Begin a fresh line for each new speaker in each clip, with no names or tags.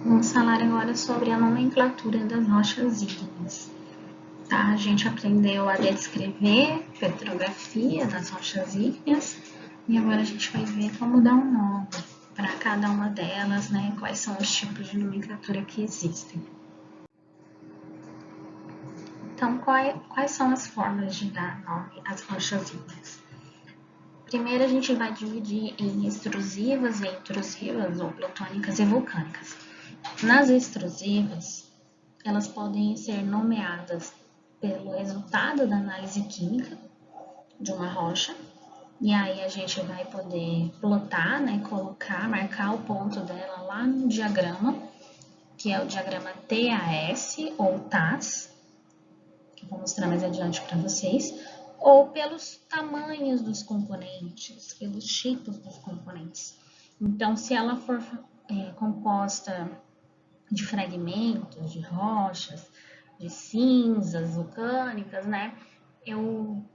Vamos falar agora sobre a nomenclatura das rochas ígneas. Tá? A gente aprendeu a descrever petrografia das rochas ígneas e agora a gente vai ver como dar um nome para cada uma delas, né? Quais são os tipos de nomenclatura que existem. Então, quais são as formas de dar nome às rochas ígneas? Primeiro, a gente vai dividir em extrusivas e intrusivas, ou plutônicas e vulcânicas. Nas extrusivas, elas podem ser nomeadas pelo resultado da análise química de uma rocha, e aí a gente vai poder plotar, né, colocar, marcar o ponto dela lá no diagrama, que é o diagrama TAS ou TAS, que eu vou mostrar mais adiante para vocês, ou pelos tamanhos dos componentes, pelos tipos dos componentes. Então, se ela for composta de fragmentos, de rochas, de cinzas vulcânicas, né?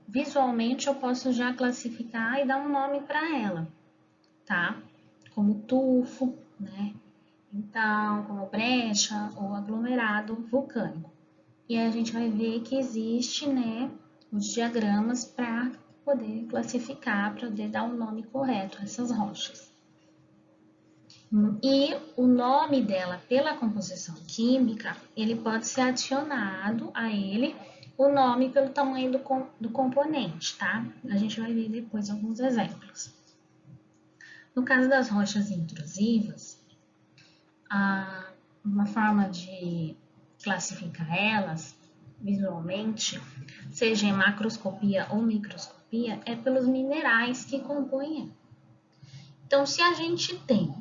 Visualmente eu posso já classificar e dar um nome para ela, tá? Como tufo, né? Então, como brecha ou aglomerado vulcânico. E aí a gente vai ver que existe, né, os diagramas para poder classificar, para poder dar um nome correto a essas rochas. E o nome dela pela composição química, ele pode ser adicionado a ele o nome pelo tamanho do componente, tá? A gente vai ver depois alguns exemplos. No caso das rochas intrusivas, uma forma de classificar elas visualmente, seja em macroscopia ou microscopia, é pelos minerais que compõem ela. Então, se a gente tem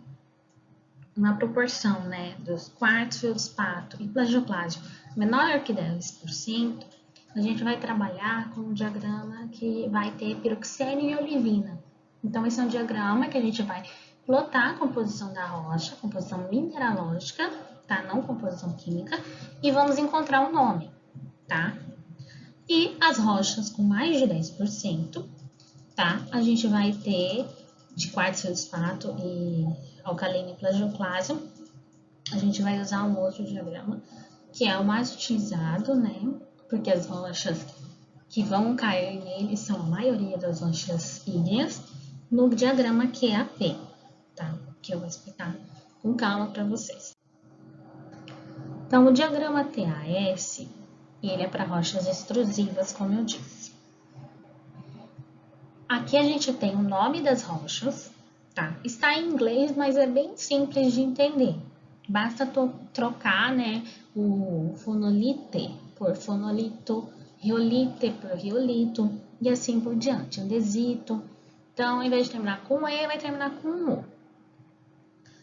uma proporção, né, dos quartzo, feldspato e plagioclásio menor que 10%, a gente vai trabalhar com um diagrama que vai ter piroxênio e olivina. Então, esse é um diagrama que a gente vai plotar a composição da rocha, composição mineralógica, tá? Não composição química, e vamos encontrar um nome, tá? E as rochas com mais de 10%, tá? A gente vai ter de quartzo, feldspato e alcalino e plagioclásio, a gente vai usar um outro diagrama, que é o mais utilizado, né? Porque as rochas que vão cair nele são a maioria das rochas ígneas, no diagrama QAP, tá? Que eu vou explicar com calma para vocês. Então, o diagrama TAS, ele é para rochas extrusivas, como eu disse. Aqui a gente tem o nome das rochas, tá? Está em inglês, mas é bem simples de entender. Basta trocar, né, o fonolite por fonolito, riolite por riolito e assim por diante, andesito. Então, ao invés de terminar com E, vai terminar com U.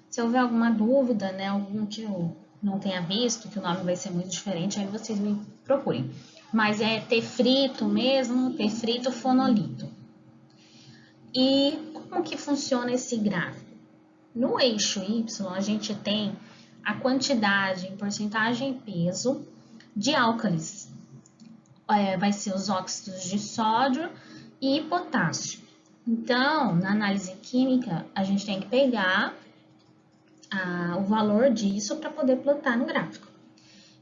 Se houver alguma dúvida, né, algum que eu não tenha visto, que o nome vai ser muito diferente, aí vocês me procurem. Mas é tefrito mesmo, tefrito fonolito. E como que funciona esse gráfico? No eixo Y, a gente tem a quantidade em porcentagem e peso de álcalis. Vai ser os óxidos de sódio e potássio. Então, na análise química, a gente tem que pegar o valor disso para poder plotar no gráfico.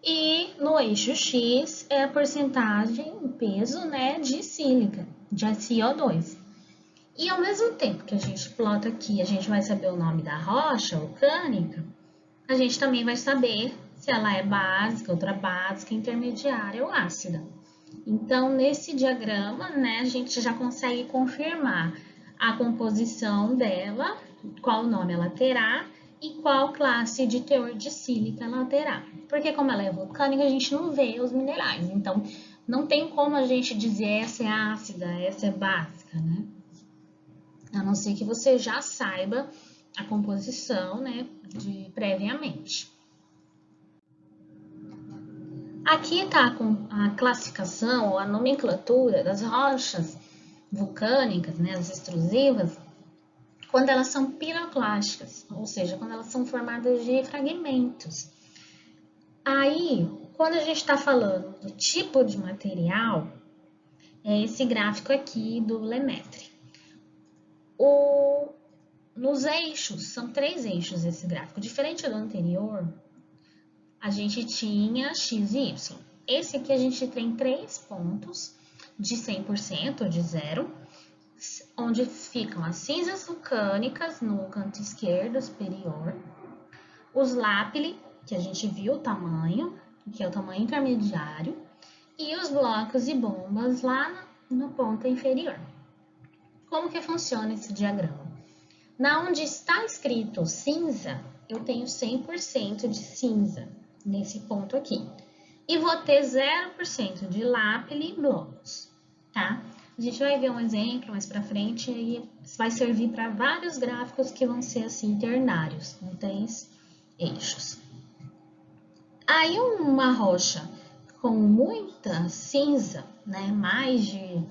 E no eixo X é a porcentagem, o peso, né, de sílica, de CO2. E ao mesmo tempo que a gente plota aqui, a gente vai saber o nome da rocha vulcânica, a gente também vai saber se ela é básica, ultrabásica, intermediária ou ácida. Então, nesse diagrama, né, a gente já consegue confirmar a composição dela, qual nome ela terá e qual classe de teor de sílica ela terá. Porque como ela é vulcânica, a gente não vê os minerais. Então, não tem como a gente dizer essa é ácida, essa é básica, né? A não ser que você já saiba a composição, né, previamente. Aqui está a classificação ou a nomenclatura das rochas vulcânicas, né, as extrusivas, quando elas são piroclásticas, ou seja, quando elas são formadas de fragmentos. Aí, quando a gente está falando do tipo de material, é esse gráfico aqui do Lemaitre. Nos eixos, são 3 eixos esse gráfico. Diferente do anterior, a gente tinha x e y. Esse aqui a gente tem 3 pontos de 100%, de zero, onde ficam as cinzas vulcânicas no canto esquerdo superior, os lápili, que a gente viu o tamanho, que é o tamanho intermediário, e os blocos e bombas lá na ponta inferior. Como que funciona esse diagrama? Na onde está escrito cinza, eu tenho 100% de cinza, nesse ponto aqui. E vou ter 0% de lápili e blocos, tá? A gente vai ver um exemplo mais pra frente e vai servir para vários gráficos que vão ser assim ternários, em 3 eixos. Aí uma rocha com muita cinza, né, mais de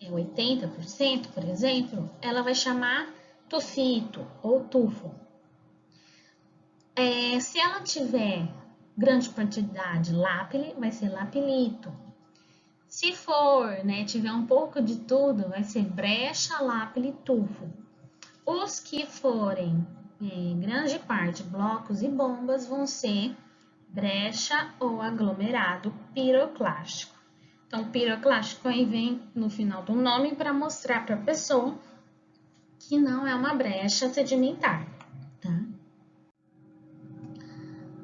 80%, por exemplo, ela vai chamar tufito ou tufo. Se ela tiver grande quantidade de lápili, vai ser lapilito. Se for, né, tiver um pouco de tudo, vai ser brecha, lápili, tufo. Os que forem, grande parte, blocos e bombas, vão ser brecha ou aglomerado piroclástico. Então, piroclástico aí vem no final do nome para mostrar para a pessoa que não é uma brecha sedimentar, tá?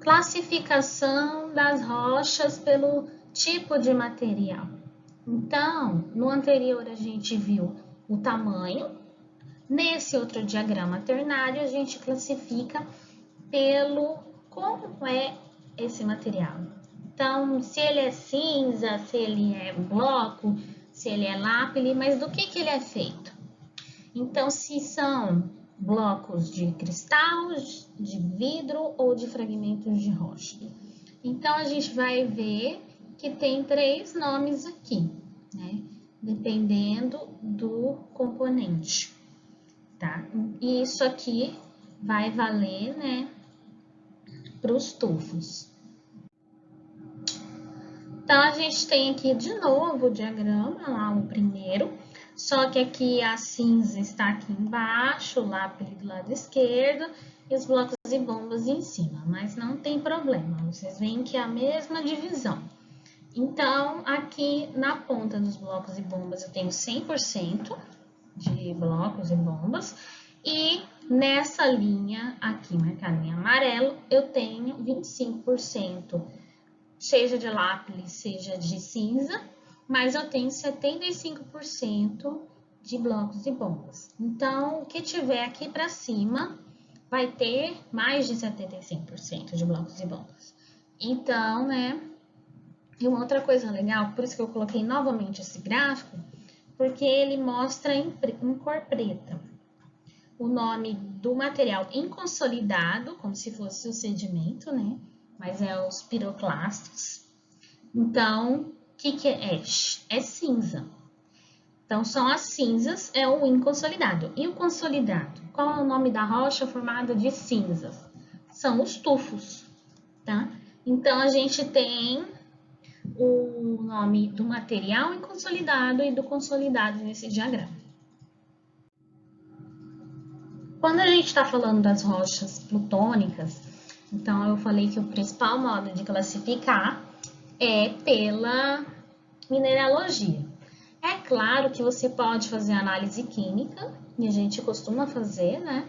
Classificação das rochas pelo tipo de material. Então, no anterior a gente viu o tamanho. Nesse outro diagrama ternário, a gente classifica pelo como é esse material. Então, se ele é cinza, se ele é bloco, se ele é lápili, mas do que ele é feito? Então, se são blocos de cristal, de vidro ou de fragmentos de rocha. Então, a gente vai ver que tem 3 nomes aqui, né? Dependendo do componente, tá? E isso aqui vai valer, né, para os tufos. Então, a gente tem aqui de novo o diagrama, lá o primeiro, só que aqui a cinza está aqui embaixo, o lápis do lado esquerdo e os blocos e bombas em cima, mas não tem problema, vocês veem que é a mesma divisão. Então, aqui na ponta dos blocos e bombas eu tenho 100% de blocos e bombas e nessa linha aqui marcada em amarelo eu tenho 25%, seja de lápis, seja de cinza, mas eu tenho 75% de blocos e bombas. Então, o que tiver aqui para cima vai ter mais de 75% de blocos e bombas. Então, né, e uma outra coisa legal, por isso que eu coloquei novamente esse gráfico, porque ele mostra em cor preta o nome do material inconsolidado, como se fosse o sedimento, né? Mas é os piroclastos. Então, o que é? É cinza. Então, são as cinzas, é o inconsolidado. E o consolidado? Qual é o nome da rocha formada de cinzas? São os tufos, tá? Então, a gente tem o nome do material inconsolidado e do consolidado nesse diagrama. Quando a gente está falando das rochas plutônicas, então eu falei que o principal modo de classificar é pela mineralogia. É claro que você pode fazer análise química, e a gente costuma fazer, né?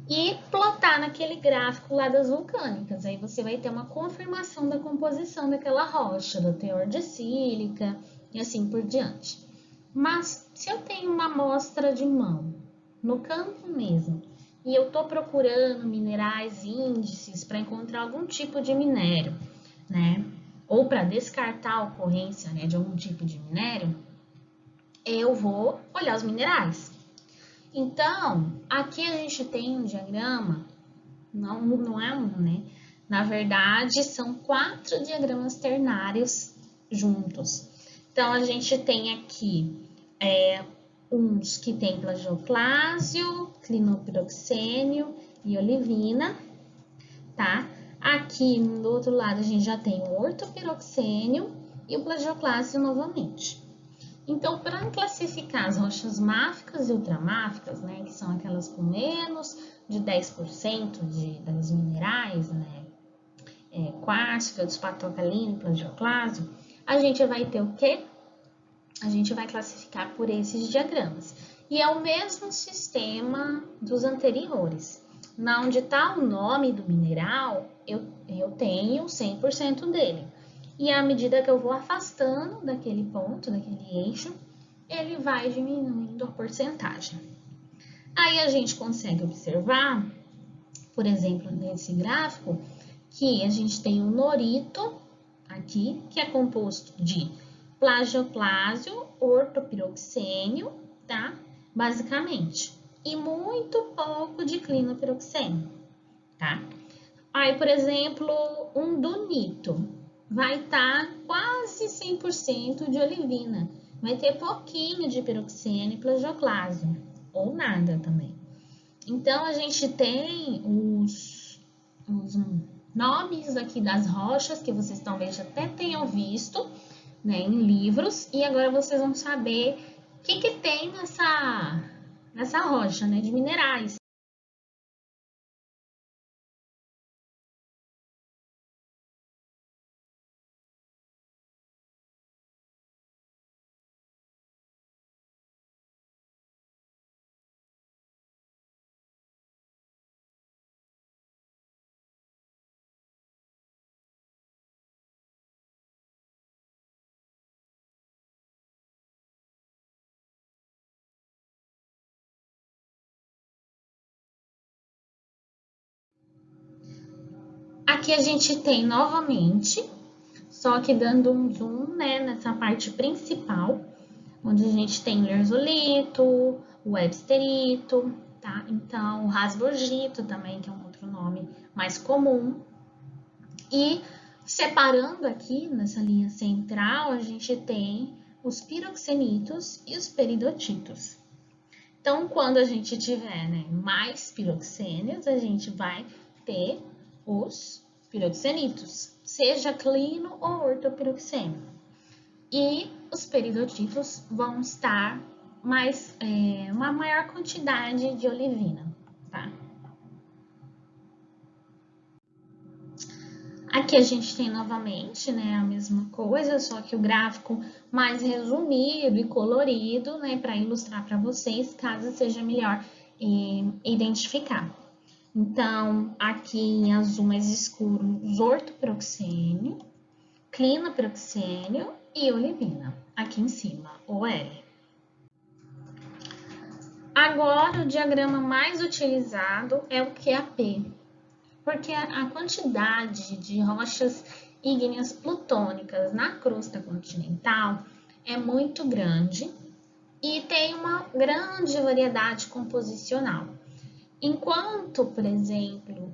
E plotar naquele gráfico lá das vulcânicas. Aí você vai ter uma confirmação da composição daquela rocha, do teor de sílica e assim por diante. Mas se eu tenho uma amostra de mão, no campo mesmo, e eu estou procurando minerais, índices para encontrar algum tipo de minério, né? Ou para descartar a ocorrência, né, de algum tipo de minério, eu vou olhar os minerais. Então, aqui a gente tem um diagrama, não é um, né? Na verdade, são 4 diagramas ternários juntos. Então, a gente tem aqui uns que tem plagioclásio, clinopiroxênio e olivina, tá? Aqui do outro lado a gente já tem o ortopiroxênio e o plagioclásio novamente. Então, para classificar as rochas máficas e ultramáficas, né, que são aquelas com menos de 10% das minerais, né, quartzo, feldspato alcalino, plagioclásio, a gente vai ter o quê? A gente vai classificar por esses diagramas. E é o mesmo sistema dos anteriores. Na onde está o nome do mineral, eu tenho 100% dele. E à medida que eu vou afastando daquele ponto, daquele eixo, ele vai diminuindo a porcentagem. Aí a gente consegue observar, por exemplo, nesse gráfico, que a gente tem o norito aqui, que é composto de plagioclásio, ortopiroxênio, tá? Basicamente. E muito pouco de clinopiroxênio, tá? Aí, por exemplo, um dunito vai estar quase 100% de olivina. Vai ter pouquinho de piroxênio e plagioclásio, ou nada também. Então, a gente tem os nomes aqui das rochas, que vocês talvez até tenham visto, né, em livros, e agora vocês vão saber o que tem nessa rocha, né, de minerais. Aqui a gente tem novamente, só que dando um zoom, né, nessa parte principal, onde a gente tem o lerzolito, o websterito, tá? Então, o rasburgito também, que é um outro nome mais comum. E separando aqui nessa linha central, a gente tem os piroxenitos e os peridotitos. Então, quando a gente tiver, né, mais piroxênios, a gente vai ter os piroxenitos, seja clino ou ortopiroxênio. E os peridotitos vão estar uma maior quantidade de olivina, tá? Aqui a gente tem novamente, né, a mesma coisa, só que o gráfico mais resumido e colorido, né, para ilustrar para vocês, caso seja melhor identificar. Então, aqui em azul mais escuro, os ortopiroxênio, clinopiroxênio e olivina, aqui em cima, OL. Agora, o diagrama mais utilizado é o QAP, porque a quantidade de rochas ígneas plutônicas na crosta continental é muito grande e tem uma grande variedade composicional. Enquanto, por exemplo,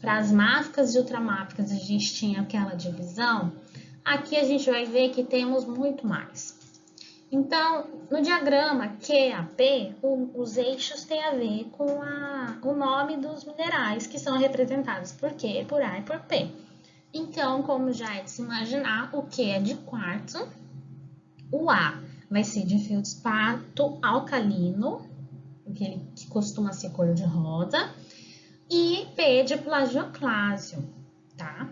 para as máficas e ultramáficas a gente tinha aquela divisão, aqui a gente vai ver que temos muito mais. Então, no diagrama QAP, os eixos têm a ver com o nome dos minerais que são representados por Q, por A e por P. Então, como já é de se imaginar, o Q é de quartzo, o A vai ser de feldspato alcalino, aquele que costuma ser cor de rosa, e P de plagioclásio, tá?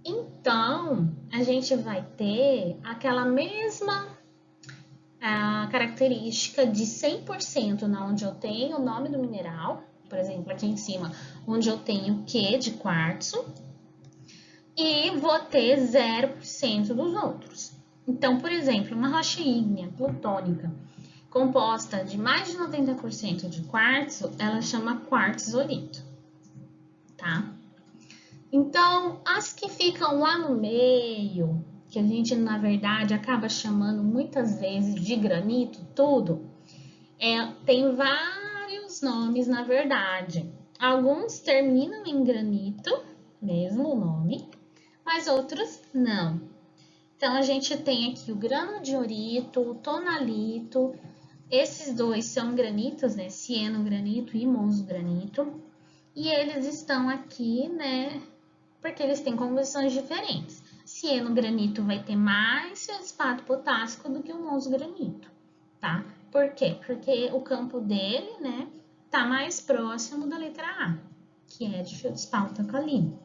Então, a gente vai ter aquela mesma característica de 100% na onde eu tenho o nome do mineral, por exemplo, aqui em cima, onde eu tenho Q de quartzo, e vou ter 0% dos outros. Então, por exemplo, uma rocha ígnea plutônica composta de mais de 90% de quartzo, ela chama quartzolito, tá? Então, as que ficam lá no meio, que a gente, na verdade, acaba chamando muitas vezes de granito, tudo, tem vários nomes, na verdade. Alguns terminam em granito, mesmo o nome, mas outros não. Então, a gente tem aqui o granodiorito, o tonalito. Esses dois são granitos, né? Cianogranito e mosogranito. E eles estão aqui, né? Porque eles têm composições diferentes. Cianogranito vai ter mais feldspato potássico do que o mosgranito, tá? Por quê? Porque o campo dele, né, tá mais próximo da letra A, que é de feldspato alcalino.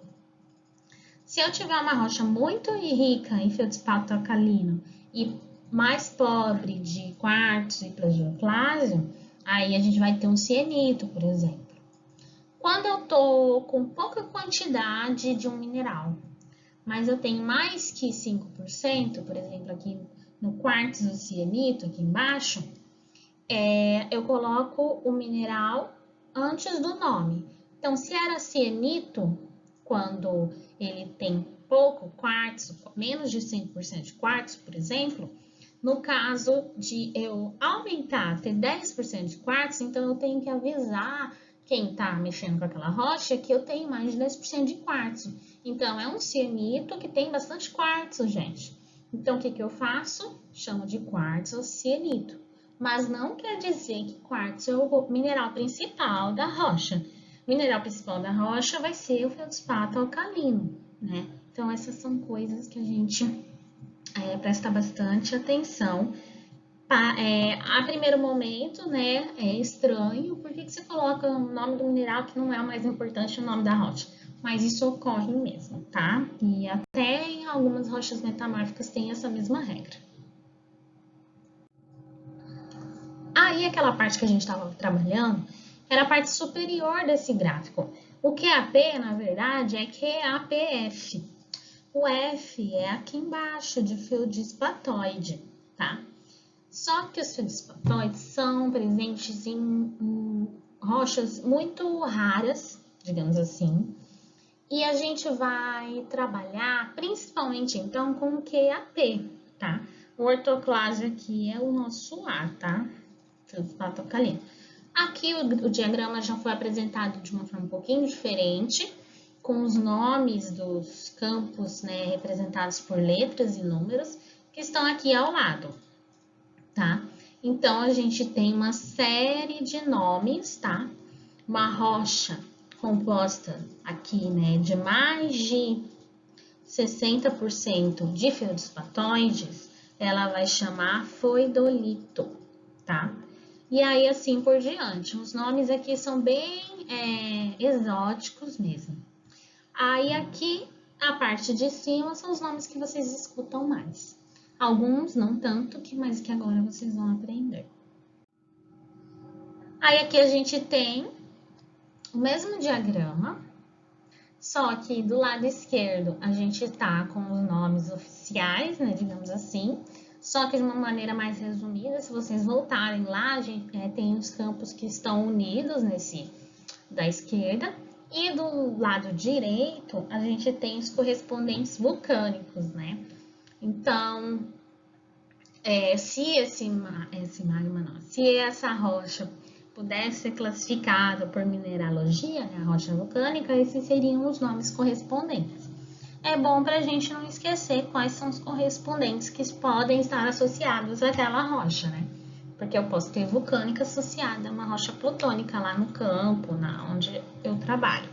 Se eu tiver uma rocha muito rica em feldspato alcalino e mais pobre de quartzo e plagioclásio, aí a gente vai ter um cianito, por exemplo. Quando eu tô com pouca quantidade de um mineral, mas eu tenho mais que 5%, por exemplo, aqui no quartzo cianito, aqui embaixo, eu coloco o mineral antes do nome. Então, se era cianito, quando ele tem pouco quartzo, menos de 5% de quartzo, por exemplo, no caso de eu aumentar, ter 10% de quartzo, então eu tenho que avisar quem está mexendo com aquela rocha que eu tenho mais de 10% de quartzo. Então, é um cianito que tem bastante quartzo, gente. Então, o que eu faço? Chamo de quartzo cianito. Mas não quer dizer que quartzo é o mineral principal da rocha. O mineral principal da rocha vai ser o feldspato alcalino, né? Então, essas são coisas que a gente presta bastante atenção. A primeiro momento, né, é estranho, por que você coloca o nome do mineral que não é o mais importante, o nome da rocha? Mas isso ocorre mesmo, tá? E até em algumas rochas metamórficas tem essa mesma regra. Aí aquela parte que a gente estava trabalhando era a parte superior desse gráfico. O QAP, na verdade, é QAPF. O F é aqui embaixo, de feldspatóide, tá? Só que os feldspatóides são presentes em rochas muito raras, digamos assim, e a gente vai trabalhar principalmente então com o QAP, tá? O ortoclásio aqui é o nosso A, tá? Feldspato alcalino. Aqui o diagrama já foi apresentado de uma forma um pouquinho diferente, com os nomes dos campos, né, representados por letras e números, que estão aqui ao lado, tá? Então, a gente tem uma série de nomes, tá? Uma rocha composta aqui, né, de mais de 60% de feldspatóides, ela vai chamar foidolito, tá? E aí, assim por diante. Os nomes aqui são bem exóticos mesmo. Aí, aqui, a parte de cima são os nomes que vocês escutam mais. Alguns não tanto, mas que agora vocês vão aprender. Aí, aqui a gente tem o mesmo diagrama, só que do lado esquerdo a gente tá com os nomes oficiais, né, digamos assim, só que de uma maneira mais resumida. Se vocês voltarem lá, a gente tem os campos que estão unidos nesse da esquerda, e do lado direito a gente tem os correspondentes vulcânicos, né? Então, se se essa rocha pudesse ser classificada por mineralogia, né, a rocha vulcânica, esses seriam os nomes correspondentes. É bom para a gente não esquecer quais são os correspondentes que podem estar associados àquela rocha, né? Porque eu posso ter vulcânica associada a uma rocha plutônica lá no campo, onde eu trabalho.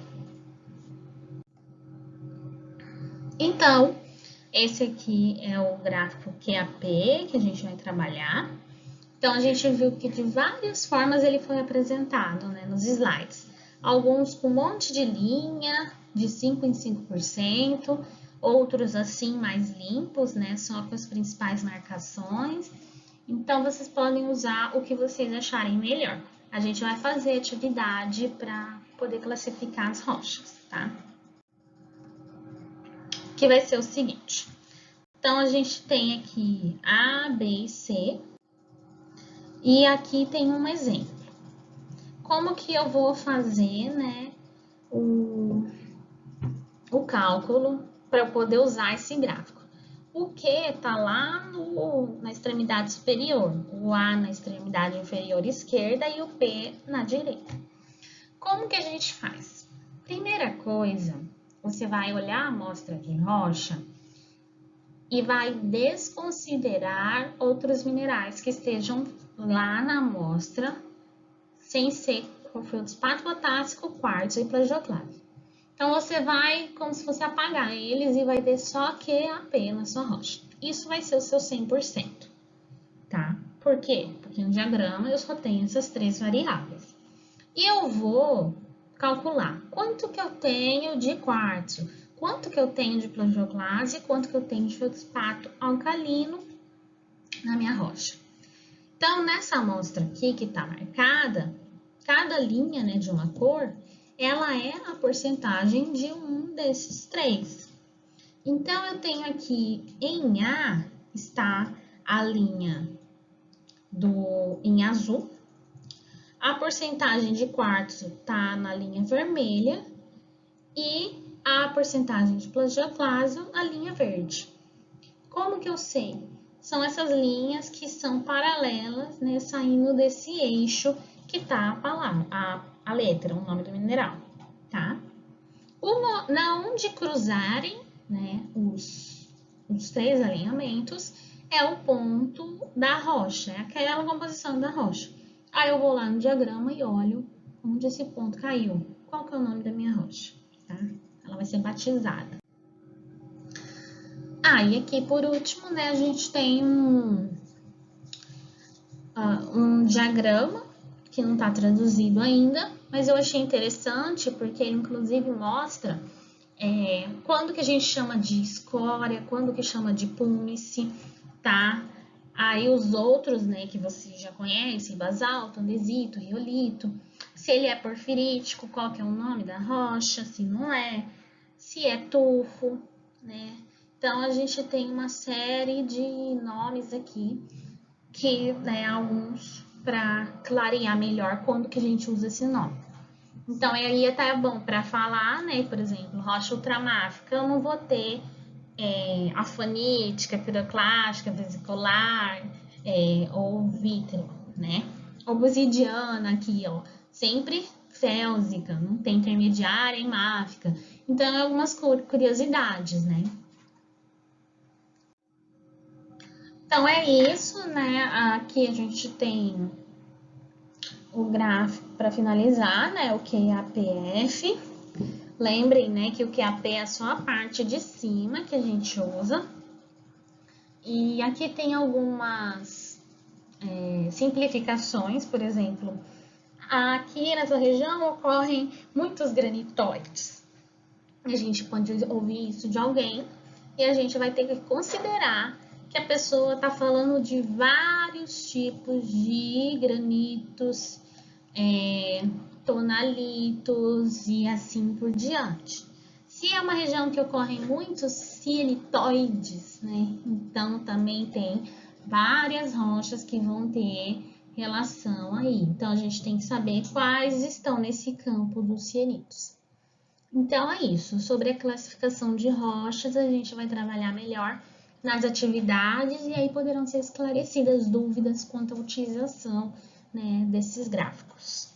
Então, esse aqui é o gráfico QAP que a gente vai trabalhar. Então, a gente viu que de várias formas ele foi apresentado, né, nos slides. Alguns com um monte de linha, de 5 em 5%, outros assim mais limpos, né, só com as principais marcações. Então, vocês podem usar o que vocês acharem melhor. A gente vai fazer atividade para poder classificar as rochas, tá? Que vai ser o seguinte. Então, a gente tem aqui A, B e C. E aqui tem um exemplo. Como que eu vou fazer, né, o cálculo para eu poder usar esse gráfico? O Q está lá na extremidade superior, o A na extremidade inferior esquerda e o P na direita. Como que a gente faz? Primeira coisa, você vai olhar a amostra de rocha e vai desconsiderar outros minerais que estejam lá na amostra, sem ser com feldspato potássico, quartzo e plagioclase. Então, você vai como se fosse apagar eles e vai ter só QAP na sua rocha. Isso vai ser o seu 100%, tá? Por quê? Porque no diagrama eu só tenho essas três variáveis. E eu vou calcular quanto que eu tenho de quartzo, quanto que eu tenho de plagioclase e quanto que eu tenho de feldspato alcalino na minha rocha. Então, nessa amostra aqui que está marcada, cada linha, né, de uma cor, ela é a porcentagem de um desses três. Então, eu tenho aqui em A, está a linha em azul, a porcentagem de quartzo está na linha vermelha e a porcentagem de plagioclase na linha verde. Como que eu sei? São essas linhas que são paralelas, né, saindo desse eixo que está a palavra, a letra, o nome do mineral, tá? Na onde cruzarem, né, os três alinhamentos, é o ponto da rocha, é aquela composição da rocha. Aí eu vou lá no diagrama e olho onde esse ponto caiu. Qual que é o nome da minha rocha, tá? Ela vai ser batizada. E aqui por último, né, a gente tem um diagrama que não está traduzido ainda, mas eu achei interessante porque ele inclusive mostra quando que a gente chama de escória, quando que chama de púmice, tá? Aí os outros, né, que você já conhece, basalto, andesito, riolito, se ele é porfirítico, qual que é o nome da rocha, se não é, se é tufo, né? Então, a gente tem uma série de nomes aqui, que, né, alguns para clarear melhor quando que a gente usa esse nome. Então, aí até bom para falar, né, por exemplo, rocha ultramáfica, eu não vou ter afanítica, piroclástica, vesicular ou vítreo, né? Obsidiana aqui, ó, sempre félsica, não tem intermediária e máfica. Então, algumas curiosidades, né? Então, é isso, né? Aqui a gente tem o gráfico para finalizar, né? O QAPF. Lembrem, né, que o QAP é só a parte de cima que a gente usa. E aqui tem algumas simplificações, por exemplo, aqui nessa região ocorrem muitos granitóides. A gente pode ouvir isso de alguém e a gente vai ter que considerar que a pessoa está falando de vários tipos de granitos, tonalitos e assim por diante. Se é uma região que ocorrem muitos cianitoides, né? Então também tem várias rochas que vão ter relação aí. Então a gente tem que saber quais estão nesse campo dos cianitos. Então é isso. Sobre a classificação de rochas, a gente vai trabalhar melhor nas atividades e aí poderão ser esclarecidas dúvidas quanto à utilização, né, desses gráficos.